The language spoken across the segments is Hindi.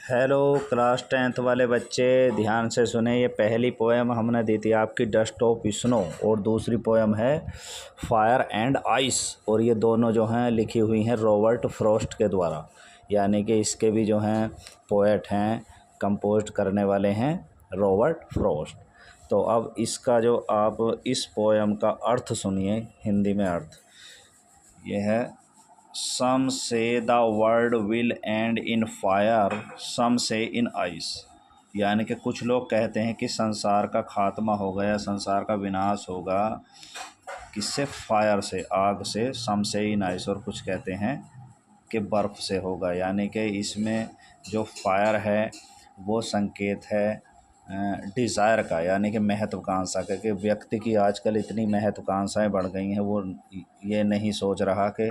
हेलो क्लास 10th वाले बच्चे, ध्यान से सुने। ये पहली पोएम हमने दी थी आपकी डस्ट ऑफ स्नो और दूसरी पोएम है फायर एंड आइस। और ये दोनों जो हैं लिखी हुई हैं रॉबर्ट फ्रॉस्ट के द्वारा, यानी कि इसके भी जो हैं पोएट हैं, कंपोज करने वाले हैं रॉबर्ट फ्रॉस्ट। तो अब इसका जो आप इस पोएम का अर्थ सुनिए, हिंदी में अर्थ ये है। Some say the world will end in fire, some say in ice. यानी कि कुछ लोग कहते हैं कि संसार का खात्मा होगा या संसार का विनाश होगा किससे, फायर से, आग से, सम से इन आइस। और कुछ कहते हैं कि बर्फ़ से होगा। यानी कि इसमें जो फायर है वो संकेत है डिज़ायर का, यानी कि महत्वाकांक्षा का, कि व्यक्ति की आजकल इतनी महत्वाकांक्षाएं बढ़ गई हैं, वो ये नहीं सोच रहा कि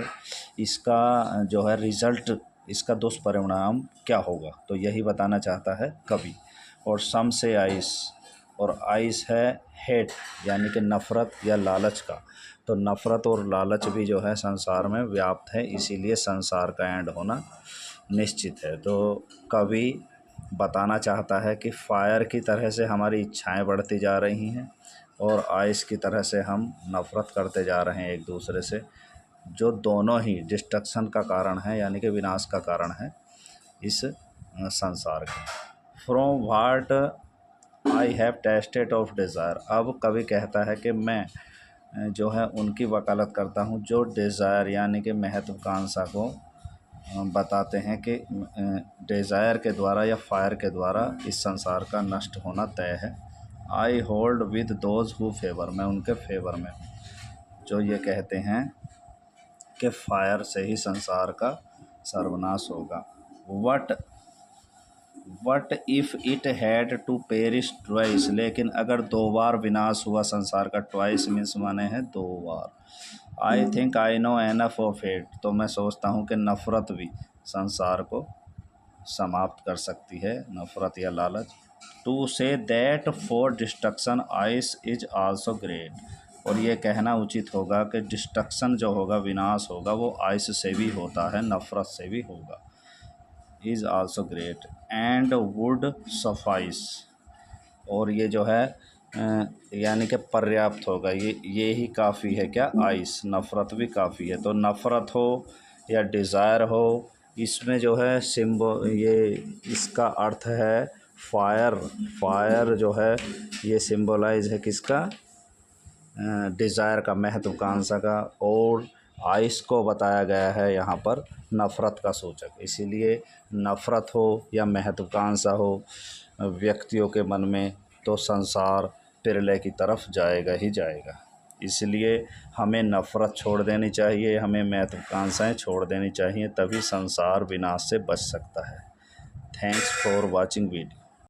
इसका जो है रिज़ल्ट, इसका दुष्परिणाम क्या होगा। तो यही बताना चाहता है कवि। और सम से आइस, और आइस है हेट, यानी कि नफ़रत या लालच का। तो नफ़रत और लालच भी जो है संसार में व्याप्त है, इसीलिए संसार का एंड होना निश्चित है। तो कवि बताना चाहता है कि फायर की तरह से हमारी इच्छाएं बढ़ती जा रही हैं और आइस की तरह से हम नफ़रत करते जा रहे हैं एक दूसरे से, जो दोनों ही डिस्ट्रक्शन का कारण है, यानी कि विनाश का कारण है इस संसार का। From what I have tasted of desire. अब कवि कहता है कि मैं जो है उनकी वकालत करता हूँ जो डिज़ायर यानी कि महत्वाकांक्षा को बताते हैं कि डिज़ायर के द्वारा या फायर के द्वारा इस संसार का नष्ट होना तय है। I hold with those who favour, मैं उनके फेवर में हूँ जो ये कहते हैं कि फायर से ही संसार का सर्वनाश होगा। But if it had to perish twice, लेकिन अगर दो बार विनाश हुआ संसार का, ट्वाइस मीन्स माने हैं दो बार। I think I know enough of hate, तो मैं सोचता हूँ कि नफ़रत भी संसार को समाप्त कर सकती है, नफ़रत या लालच। To say that for destruction ice is also great, और ये कहना उचित होगा कि डिस्ट्रक्शन जो होगा, विनाश होगा, वो आइस से भी होता है, नफ़रत से भी होगा। Is also great and would suffice, और ये जो है यानी कि पर्याप्त होगा, ये ही काफ़ी है। क्या? आइस, नफ़रत भी काफ़ी है। तो नफ़रत हो या डिज़ायर हो, इसमें जो है ये इसका अर्थ है फायर। फायर जो है ये सिंबलाइज है किसका? डिज़ायर का, महत्वाकांक्षा का। और आइस को बताया गया है यहाँ पर नफ़रत का सूचक। इसीलिए नफ़रत हो या महत्वाकांक्षा हो व्यक्तियों के मन में, तो संसार प्रलय की तरफ जाएगा ही जाएगा। इसलिए हमें नफ़रत छोड़ देनी चाहिए, हमें महत्वाकांक्षाएं छोड़ देनी चाहिए, तभी संसार विनाश से बच सकता है। Thanks for watching video.